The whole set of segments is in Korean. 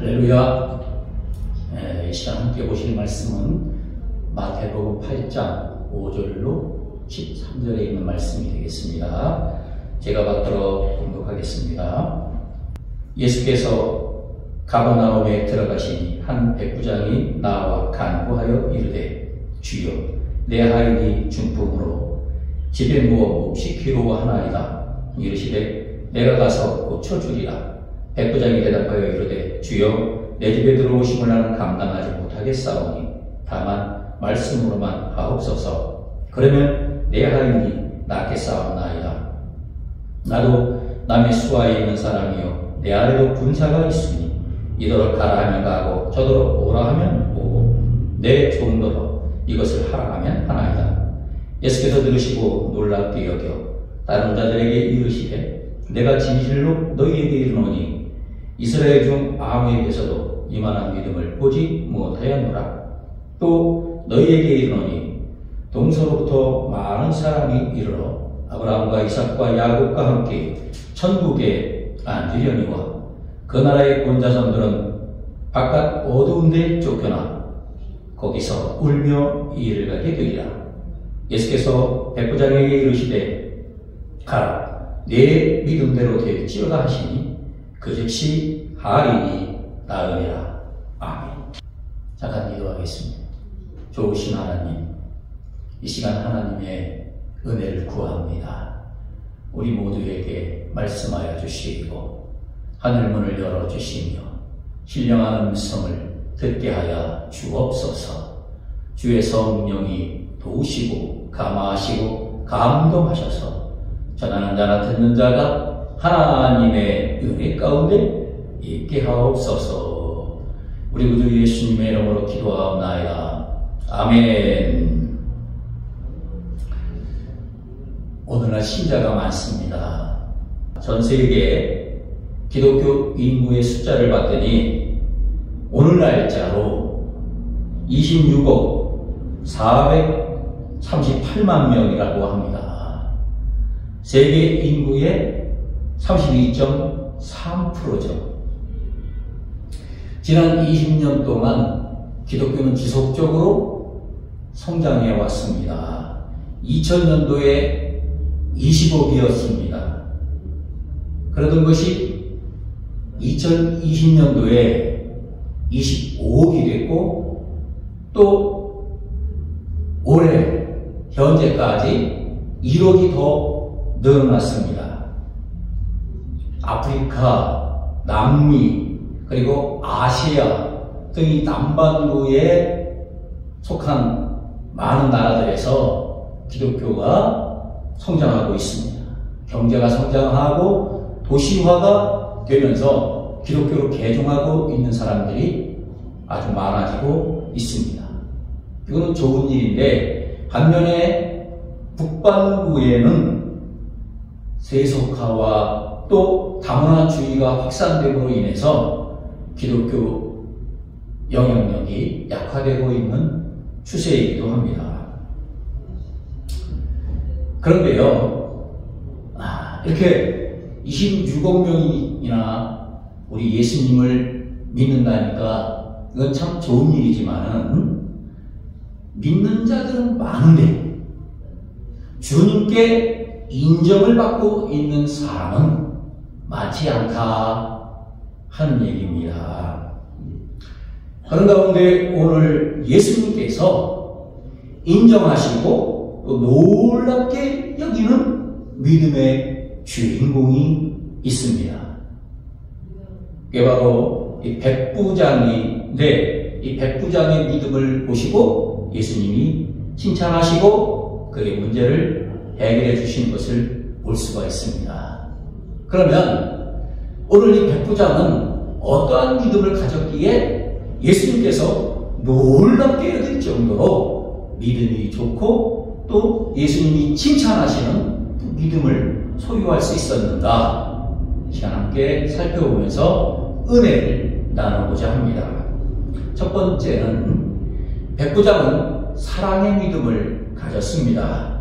할렐루야. 이 시간 함께 보실 말씀은 마태복음 8장 5절로 13절에 있는 말씀이 되겠습니다. 제가 받들어 봉독하겠습니다. 예수께서 가버나움에 들어가시니 한 백부장이 나와 간구하여 이르되, 주여, 내 아이니 중풍으로 집에 누워 묵시키로 하나이다. 이르시되, 내가 가서 고쳐주리라. 백부장이 대답하여 이르되, 주여, 내 집에 들어오심을 나는 감당하지 못하겠사오니 다만 말씀으로만 하옵소서. 그러면 내 아이니 낫겠사옵나이다. 나도 남의 수하에 있는 사람이요, 내 아래로 군사가 있으니 이더러 가라 하면 가고 저더러 오라 하면 오고 내 종더러 이것을 하라 하면 하나이다. 예수께서 들으시고 놀랍게 여겨 다른 자들에게 이르시되, 내가 진실로 너희에게 이르노니 이스라엘 중 아무에게서도 이만한 믿음을 보지 못하였노라. 또 너희에게 이르노니 동서로부터 많은 사람이 이르러 아브라함과 이삭과 야곱과 함께 천국에 앉으려니와 그 나라의 본자손들은 바깥 어두운 데 쫓겨나 거기서 울며 이를 가게 되리라. 예수께서 백부장에게 이르시되, 가라, 내 믿음대로 될지어다 하시니 그 즉시 하리니 나으니라. 아멘. 잠깐 기도하겠습니다. 좋으신 하나님, 이 시간 하나님의 은혜를 구합니다. 우리 모두에게 말씀하여 주시고 하늘문을 열어주시며 신령한 음성을 듣게 하여 주옵소서. 주의 성령이 도우시고 감화하시고 감동하셔서 전하는 자나 듣는 자가 하나님의 은혜 가운데 있게 하옵소서. 우리 구주 예수님의 이름으로 기도하옵나이다. 아멘. 오늘날 신자가 많습니다. 전 세계 기독교 인구의 숫자를 봤더니 오늘 날짜로 26억 438만 명이라고 합니다. 세계 인구의 32.3%죠. 지난 20년 동안 기독교는 지속적으로 성장해 왔습니다. 2000년도에 20억이었습니다. 그러던 것이 2020년도에 25억이 됐고, 또 올해 현재까지 1억이 더 늘어났습니다. 아프리카, 남미, 그리고 아시아 등이 남반구에 속한 많은 나라들에서 기독교가 성장하고 있습니다. 경제가 성장하고 도시화가 되면서 기독교로 개종하고 있는 사람들이 아주 많아지고 있습니다. 이거는 좋은 일인데, 반면에 북반구에는 세속화와 또 다문화주의가 확산됨으로 인해서 기독교 영향력이 약화되고 있는 추세이기도 합니다. 그런데요, 이렇게 26억 명이나 우리 예수님을 믿는다니까 이건 참 좋은 일이지만은, 믿는 자들은 많은데 주님께 인정을 받고 있는 사람은 많지 않다 하는 얘기입니다. 그런 가운데 오늘 예수님께서 인정하시고 또 놀랍게 여기는 믿음의 주인공이 있습니다. 그게 바로 이 백부장인데, 이 백부장의 믿음을 보시고 예수님이 칭찬하시고 그의 문제를 해결해 주신 것을 볼 수가 있습니다. 그러면 오늘 이 백부장은 어떠한 믿음을 가졌기에 예수님께서 놀랍게 여길 정도로 믿음이 좋고 또 예수님이 칭찬하시는 믿음을 소유할 수 있었는가, 이 시간 함께 살펴보면서 은혜를 나누고자 합니다. 첫 번째는 백부장은 사랑의 믿음을 가졌습니다.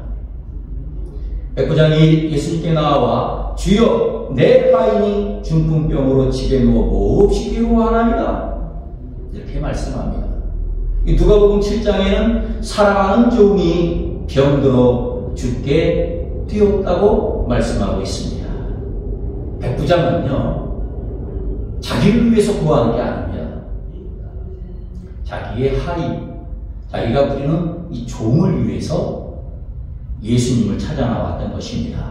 백부장이 예수님께 나와 주여 내 하인이 중풍병으로 집에 누워 몹시 괴로워하나이다. 이렇게 말씀합니다. 이 누가복음 7장에는 사랑하는 종이 병들어 죽게 되었다고 말씀하고 있습니다. 백부장은요, 자기를 위해서 구하는 게 아닙니다. 자기의 하인, 자기가 부리는 이 종을 위해서 예수님을 찾아 나왔던 것입니다.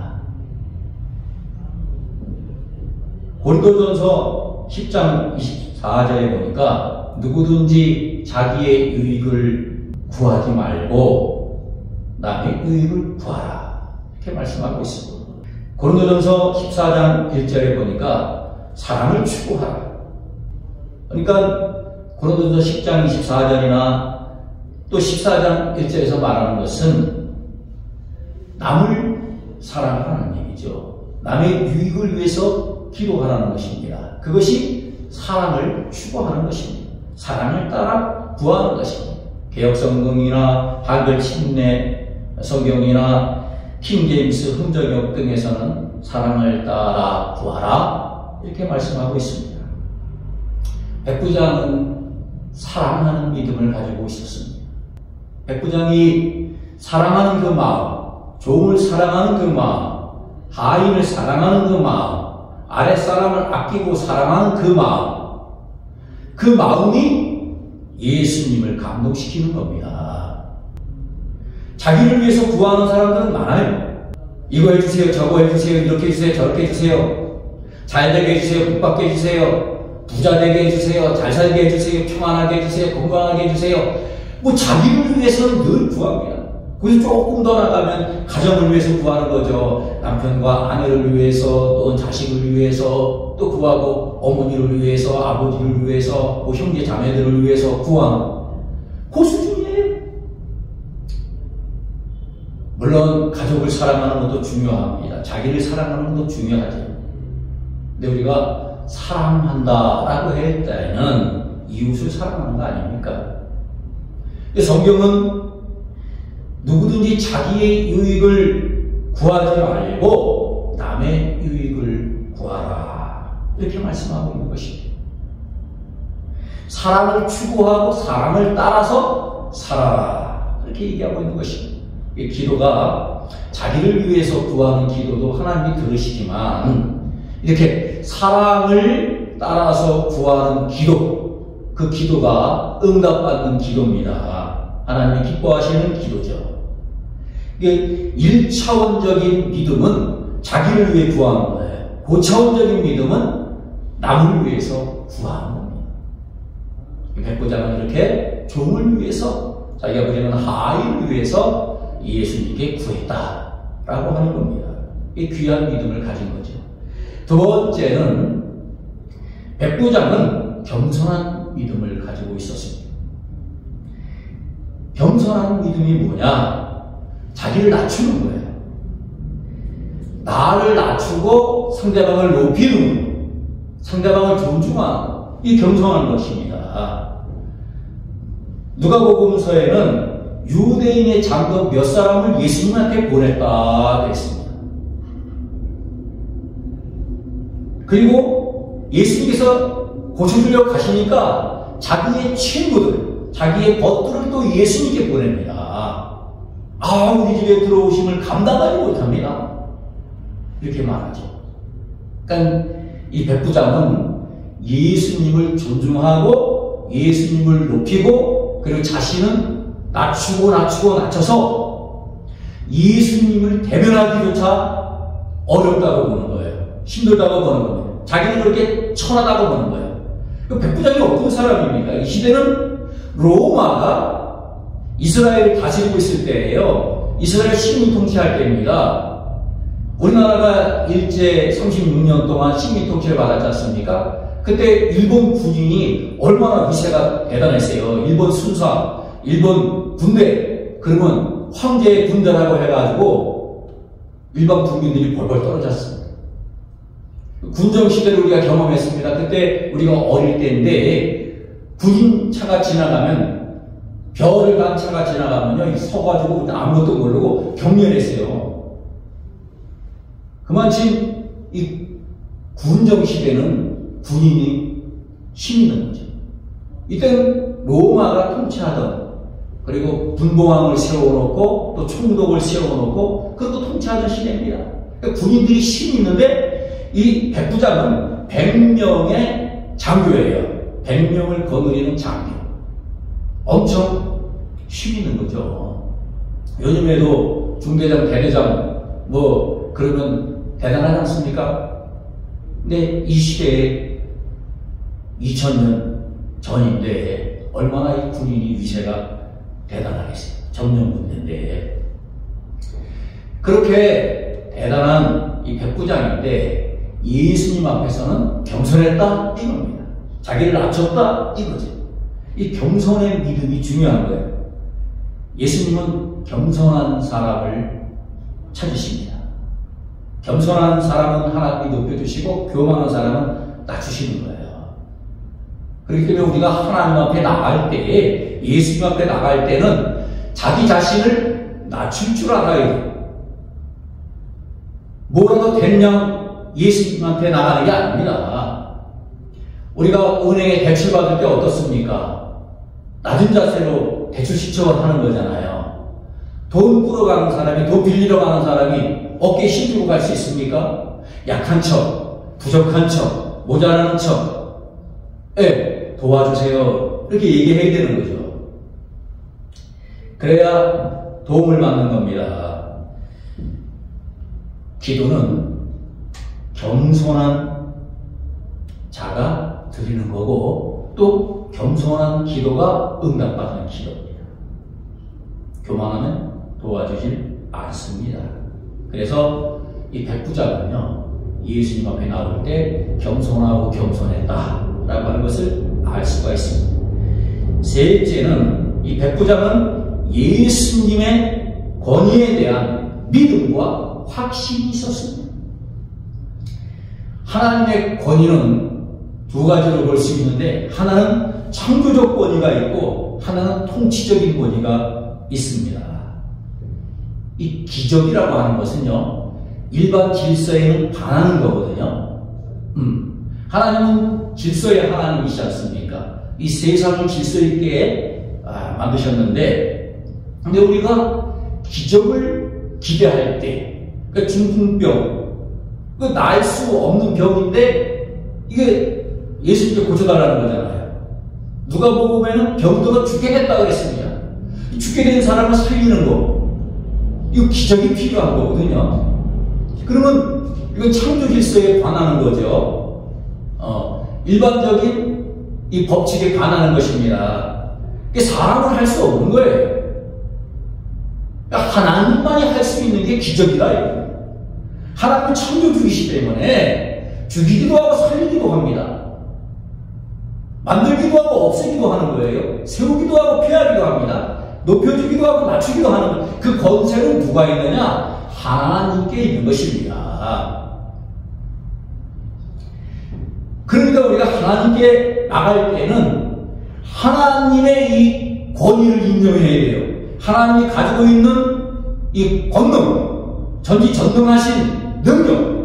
고린도전서 10장 24절에 보니까 누구든지 자기의 유익을 구하지 말고 남의 유익을 구하라, 이렇게 말씀하고 있습니다. 고린도전서 14장 1절에 보니까 사랑을 추구하라. 그러니까 고린도전서 10장 24절이나 또 14장 1절에서 말하는 것은 남을 사랑하라는 얘기죠. 남의 유익을 위해서 기도하라는 것입니다. 그것이 사랑을 추구하는 것입니다. 사랑을 따라 구하는 것입니다. 개역성경이나 한글 침례 성경이나 킹제임스 흥정역 등에서는 사랑을 따라 구하라, 이렇게 말씀하고 있습니다. 백부장은 사랑하는 믿음을 가지고 있었습니다. 백부장이 사랑하는 그 마음, 종을 사랑하는 그 마음, 하인을 사랑하는 그 마음, 아랫사람을 아끼고 사랑하는 그 마음, 그 마음이 예수님을 감동시키는 겁니다. 자기를 위해서 구하는 사람들은 많아요. 이거 해주세요, 저거 해주세요, 이렇게 해주세요, 저렇게 해주세요, 잘 되게 해주세요, 복 받게 해주세요, 부자 되게 해주세요, 잘 살게 해주세요, 평안하게 해주세요, 건강하게 해주세요. 뭐 자기를 위해서는 늘 구합니다. 그래서 조금 더 나가면 가정을 위해서 구하는 거죠. 남편과 아내를 위해서, 또 자식을 위해서 또 구하고, 어머니를 위해서, 아버지를 위해서, 뭐 형제 자매들을 위해서 구하는 그 수준이에요. 물론 가족을 사랑하는 것도 중요합니다. 자기를 사랑하는 것도 중요하죠. 근데 우리가 사랑한다라고 할 때는 이웃을 사랑하는 거 아닙니까? 근데 성경은 누구든지 자기의 유익을 구하지 말고 남의 유익을 구하라, 이렇게 말씀하고 있는 것입니다. 사랑을 추구하고 사랑을 따라서 살아라, 이렇게 얘기하고 있는 것입니다. 이 기도가 자기를 위해서 구하는 기도도 하나님이 들으시지만, 이렇게 사랑을 따라서 구하는 기도, 그 기도가 응답받는 기도입니다. 하나님이 기뻐하시는 기도죠. 이게 1차원적인 믿음은 자기를 위해 구하는 거예요. 고차원적인 믿음은 남을 위해서 구하는 겁니다. 백부장은 이렇게 종을 위해서, 자기가 부리는 하인을 위해서 예수님께 구했다라고 하는 겁니다. 이 귀한 믿음을 가진 거죠. 두 번째는 백부장은 겸손한 믿음을 가지고 있었습니다. 겸손한 믿음이 뭐냐? 자기를 낮추는 거예요. 나를 낮추고 상대방을 높이는, 상대방을 존중하는, 이 겸손한 것입니다. 누가복음서에는 유대인의 장로 몇 사람을 예수님한테 보냈다 그랬습니다. 그리고 예수님께서 고쳐주려고 가시니까 자기의 친구들, 자기의 벗들을 또 예수님께 보냅니다. 우리 집에 들어오심을 감당하지 못합니다, 이렇게 말하죠. 그러니까 이 백부장은 예수님을 존중하고 예수님을 높이고, 그리고 자신은 낮춰서 예수님을 대변하기조차 어렵다고 보는 거예요. 힘들다고 보는 거예요. 자기는 그렇게 천하다고 보는 거예요. 그 백부장이 어떤 사람입니까? 이 시대는 로마가 이스라엘을 다스리고 있을 때예요. 이스라엘 식민 통치할 때입니다. 우리나라가 일제 36년 동안 식민 통치를 받았지 않습니까? 그때 일본 군인이 얼마나 위세가 대단했어요. 일본 순사, 일본 군대, 그러면 황제의 군대라고 해가지고 일반 국민들이 벌벌 떨어졌습니다. 군정시대를 우리가 경험했습니다. 그때 우리가 어릴 때인데, 군인차가 지나가면, 별을 간 차가 지나가면요, 서가지고 아무것도 모르고 경멸했어요. 그만큼 군정 시대는 군인이 힘이 있는 거죠. 이때는 로마가 통치하던, 그리고 분봉왕을 세워놓고 또 총독을 세워놓고 그것도 통치하던 시대입니다. 그러니까 군인들이 힘이 있는데 이 백부장은 100명의 장교예요. 100명을 거느리는 장교. 엄청 힘이 있는 거죠. 요즘에도 중대장, 대대장 뭐 그러면 대단하지 않습니까? 근데 이 시대에 2000년 전인데 얼마나 이 군인이 위세가 대단하겠어요. 점령군대인데. 그렇게 대단한 이 백부장인데 예수님 앞에서는 겸손했다 이겁니다. 자기를 낮췄다 이거죠. 이 겸손의 믿음이 중요한 거예요. 예수님은 겸손한 사람을 찾으십니다. 겸손한 사람은 하나님이 높여주시고 교만한 사람은 낮추시는 거예요. 그렇기 때문에 우리가 하나님 앞에 나갈 때, 예수님 앞에 나갈 때는 자기 자신을 낮출 줄 알아야 돼요. 뭐라도 됐냐 예수님한테 나가는 게 아닙니다. 우리가 은행에 대출 받을 때 어떻습니까? 낮은 자세로 대출 신청을 하는 거잖아요. 돈 끌어가는 사람이, 돈 빌리러 가는 사람이 어깨에 힘주고 갈 수 있습니까? 약한 척, 부족한 척, 모자라는 척, 도와주세요. 이렇게 얘기해야 되는 거죠. 그래야 도움을 받는 겁니다. 기도는 겸손한 자가 드리는 거고 또 겸손한 기도가 응답받는 기도입니다. 교만하면 도와주질 않습니다. 그래서 이 백부장은요, 예수님 앞에 나올 때 겸손하고 겸손했다라고 하는 것을 알 수가 있습니다. 셋째는 이 백부장은 예수님의 권위에 대한 믿음과 확신이 있었습니다. 하나님의 권위는 두 가지로 볼 수 있는데 하나는 창조적 권위가 있고 하나는 통치적인 권위가 있습니다. 이 기적이라고 하는 것은요, 일반 질서에는 반하는 거거든요. 하나님은 질서의 하나님이시지 않습니까? 이 세상을 질서 있게 만드셨는데, 근데 우리가 기적을 기대할 때, 그러니까 중풍병, 그 나을 수 없는 병인데 이게 예수님께 고쳐달라는 거잖아요. 누가복음에는 병들어 죽겠다 그랬습니다. 죽게 된 사람을 살리는 거, 이거 기적이 필요한 거거든요. 그러면 이건 창조 질서에 반하는 거죠. 일반적인 이 법칙에 반하는 것입니다. 사람은 할 수 없는 거예요. 하나님만이 할 수 있는 게 기적이다. 하나님은 창조주이시기 때문에 죽이기도 하고 살리기도 합니다. 만들기도 하고 없애기도 하는 거예요. 세우기도 하고 폐하기도 합니다. 높여주기도 하고 낮추기도 하는 그 권세는 누가 있느냐? 하나님께 있는 것입니다. 그러니까 우리가 하나님께 나갈 때는 하나님의 이 권위를 인정해야 돼요. 하나님이 가지고 있는 이 권능, 전지전능하신 능력,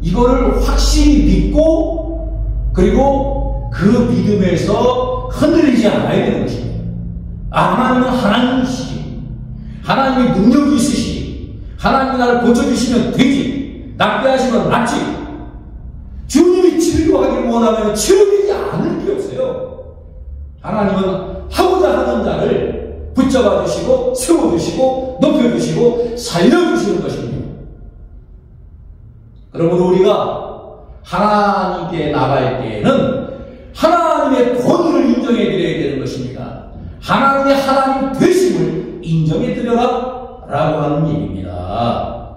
이거를 확실히 믿고 그리고 그 믿음에서 흔들리지 않아야 되는 것입니다. 하나님은 하나님이시지, 하나님의 능력이 있으시지, 하나님이 나를 고쳐주시면 되지, 낫게 하시면 낫지, 주님이 치료하기를 원하면 치료되지 않을 게 없어요. 하나님은 하고자 하는 자를 붙잡아 주시고 세워주시고 높여주시고 살려주시는 것입니다. 그러므로 우리가 하나님께 나갈 때에는 하나님의 권위를 인정해 드려야 되는 것입니다. 하나님의 하나님 되심을 인정해 드려라 라고 하는 얘기입니다.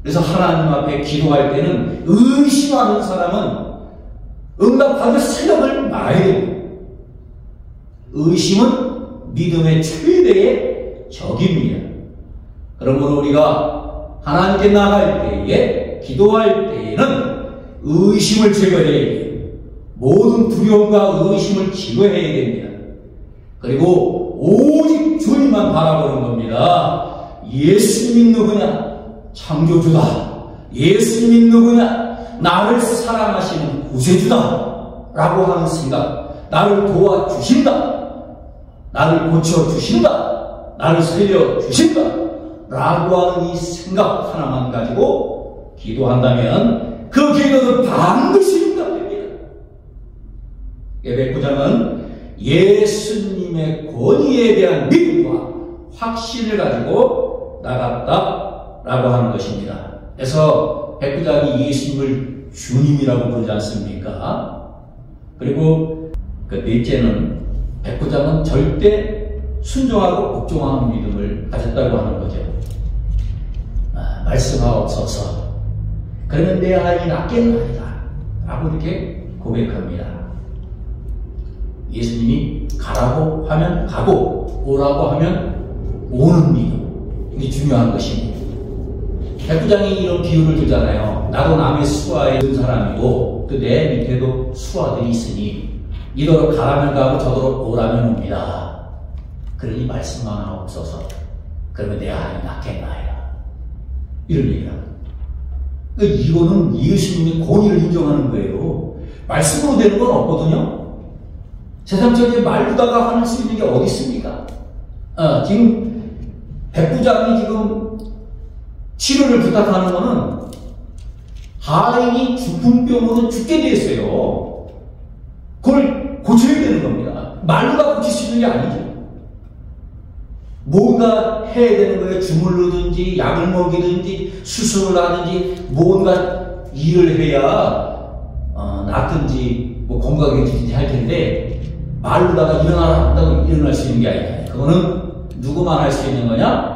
그래서 하나님 앞에 기도할 때는 의심하는 사람은 응답받을 생각을 말아야 됩니다. 의심은 믿음의 최대의 적입니다. 그러므로 우리가 하나님께 나갈 때에, 기도할 때에는 의심을 제거해야 돼요. 모든 두려움과 의심을 제거해야 됩니다. 그리고 오직 주님만 바라보는 겁니다. 예수님이 누구냐? 창조주다. 예수님이 누구냐? 나를 사랑하시는 구세주다 라고 하는 생각, 나를 도와주신다, 나를 고쳐주신다, 나를 살려주신다 라고 하는 이 생각 하나만 가지고 기도한다면 그 기도는 반드시 응답됩니다. 백부장은 예수님의 권위에 대한 믿음과 확신을 가지고 나갔다 라고 하는 것입니다. 그래서 백부장이 예수님을 주님이라고 부르지 않습니까? 그리고 그 넷째는 백부장은 절대 순종하고 복종하는 믿음을 가졌다고 하는 거죠. 말씀하옵소서, 그러면 내 아이 낫겠나이다 라고 이렇게 고백합니다. 예수님이 가라고 하면 가고 오라고 하면 오는 믿음, 이게 중요한 것입니다. 백부장이 이런 비유를 들잖아요. 나도 남의 수하에 든 사람이고 또 내 밑에도 수하들이 있으니 이더러 가라면 가고 저더러 오라면 옵니다. 그러니 말씀만 하옵소서, 그러면 내 아이 낫겠나이다 이런 얘기를 합니다. 이거는 예수님의 권위를 인정하는 거예요. 말씀으로 되는 건 없거든요. 세상적인 말로다가 할 수 있는 게 어디 있습니까? 지금 백부장이 지금 치료를 부탁하는 거는 하인이 중풍병으로 죽게 되었어요. 그걸 고쳐야 되는 겁니다. 말로다 고칠 수 있는 게 아니죠. 뭔가 해야 되는 거예요. 주물르든지 약을 먹이든지 수술을 하든지 뭔가 일을 해야 낫든지 뭐 건강해지든지 할 텐데 말로다가 일어나라 한다고 일어날 수 있는 게 아니에요. 그거는 누구만 할 수 있는 거냐?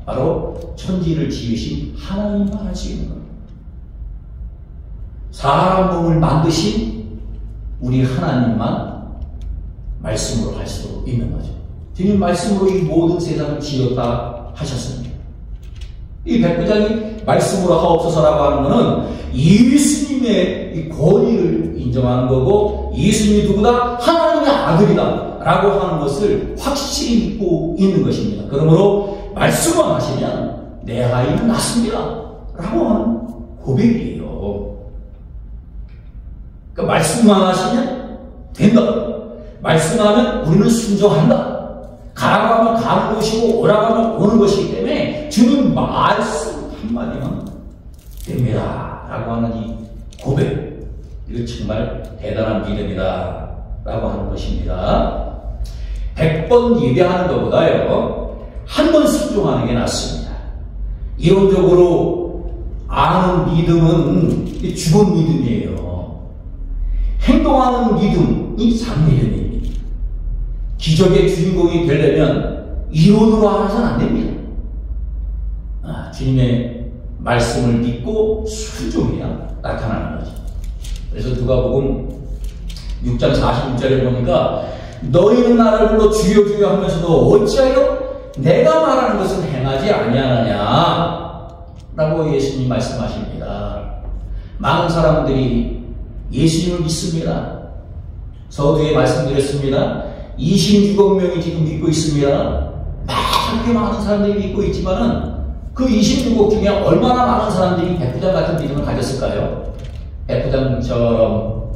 바로 천지를 지으신 하나님만 할 수 있는 겁니다. 사람 몸을 만드신 우리 하나님만 말씀으로 할 수 있는 거죠. 주님 말씀으로 이 모든 세상을 지었다 하셨습니다. 이 백부장이 말씀으로 하옵소서라고 하는 것은 예수님의 이 권위를 인정하는 거고 예수님이 누구다? 하나님의 아들이다 라고 하는 것을 확실히 믿고 있는 것입니다. 그러므로 말씀만 하시면 내 아이는 낫습니다 라고 하는 고백이에요. 그러니까 말씀만 하시면 된다. 말씀하면 우리는 순종한다. 가라고 하면 가는 것이고 오라고 하면 오는 것이기 때문에 주님 말씀 한마디면 됩니다 라고 하는 이 고백, 이거 정말 대단한 믿음이다 라고 하는 것입니다. 100번 예배하는 것보다요 한 번 순종하는 게 낫습니다. 이론적으로 아는 믿음은 죽은 믿음이에요. 행동하는 믿음이 상믿음입니다. 기적의 주인공이 되려면 이론으로 알아서는 안 됩니다. 주님의 말씀을 믿고 순종해야 나타나는 거죠. 그래서 누가복음 6장 46절에 보니까 너희는 나를 불러 주여 주여 하면서도 어찌하여 내가 말하는 것은 행하지 아니하느냐 라고 예수님이 말씀하십니다. 많은 사람들이 예수님을 믿습니다. 서두에 말씀드렸습니다. 26억 명이 지금 믿고 있습니다. 그렇게 많은 사람들이 믿고 있지만은 그 26억 중에 얼마나 많은 사람들이 백부장 같은 믿음을 가졌을까요? 백부장처럼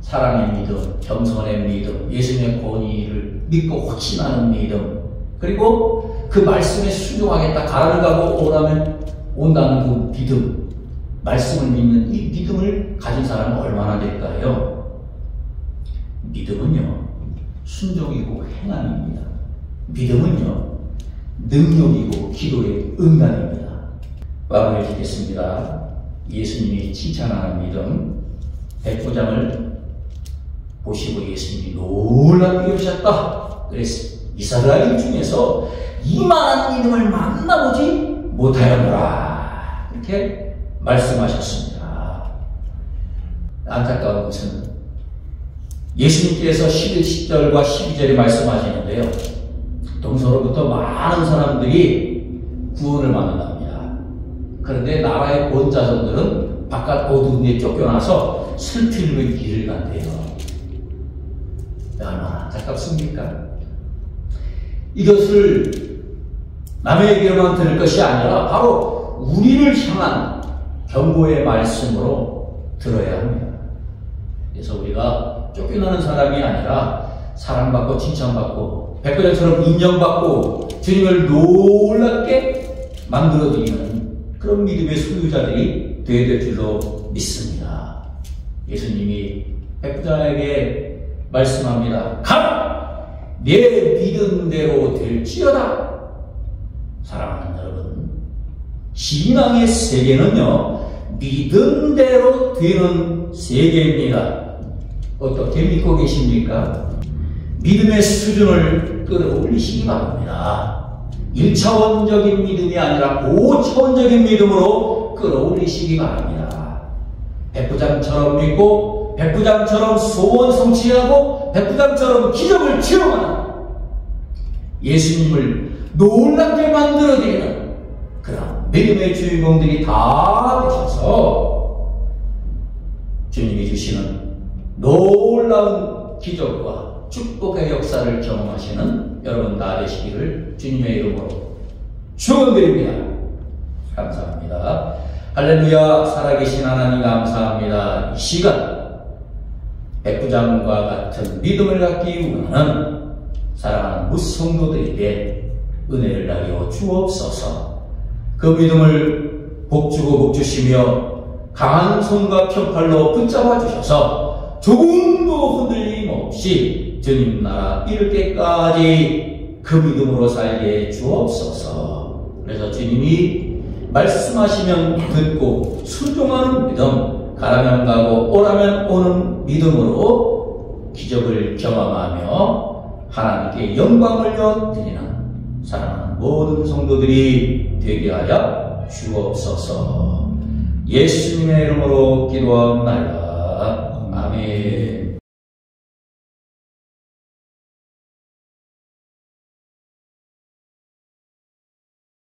사랑의 믿음, 겸손의 믿음, 예수님의 권위를 믿고 확신하는 믿음, 그리고 그 말씀에 순종하겠다, 가라는 가고 오라면 온다는 그 믿음, 말씀을 믿는 이 믿음을 가진 사람은 얼마나 될까요? 믿음은요 순종이고 행함입니다. 믿음은요 능력이고 기도의 응답입니다. 마무리 짓겠습니다. 예수님이 칭찬하는 믿음, 백부장을 보시고 예수님이 놀랍게 여기셨다. 그래서 이스라엘 중에서 이만한 믿음을 만나보지 못하였노라 이렇게 말씀하셨습니다. 안타까운 것은 예수님께서 11절 12절에 말씀하시는데요. 동서로부터 많은 사람들이 구원을 받는답니다. 그런데 나라의 본자손들은 바깥 어두운 데 쫓겨나서 슬픔의 길을 간대요. 얼마나 안타깝습니까? 이것을 남에게만 들을 것이 아니라 바로 우리를 향한 경고의 말씀으로 들어야 합니다. 그래서 우리가 쫓겨나는 사람이 아니라 사랑받고 칭찬받고 백부장처럼 인정받고 주님을 놀랍게 만들어드리는 그런 믿음의 소유자들이 되어야 될 줄로 믿습니다. 예수님이 백부장에게 말씀합니다. 가라! 내 믿음대로 될지어다. 사랑하는 여러분, 신앙의 세계는요, 믿음대로 되는 세계입니다. 어떻게 믿고 계십니까? 믿음의 수준을 끌어올리시기 바랍니다. 1차원적인 믿음이 아니라 5차원적인 믿음으로 끌어올리시기 바랍니다. 백부장처럼 믿고 백부장처럼 소원 성취하고 백부장처럼 기적을 체험하는 예수님을 놀랍게 만들어내는 그런 믿음의 주인공들이 다 되셔서 주님이 주시는 놀라운 기적과 축복의 역사를 경험하시는 여러분 다 되시기를 주님의 이름으로 축원드립니다. 감사합니다. 할렐루야. 살아계신 하나님 감사합니다. 이 시간 백부장과 같은 믿음을 갖기 원하는 사랑하는 무성도들에게 은혜를 나려 주옵소서. 그 믿음을 복주고 복주시며 강한 손과 편팔로 붙잡아 주셔서 조금도 흔들림 없이 주님 나라 이룰 때까지 그 믿음으로 살게 주옵소서. 그래서 주님이 말씀하시면 듣고 순종하는 믿음, 가라면 가고 오라면 오는 믿음으로 기적을 경험하며 하나님께 영광을 드리는 사랑하는 모든 성도들이 되게 하여 주옵소서. 예수님의 이름으로 기도합니다. 아멘.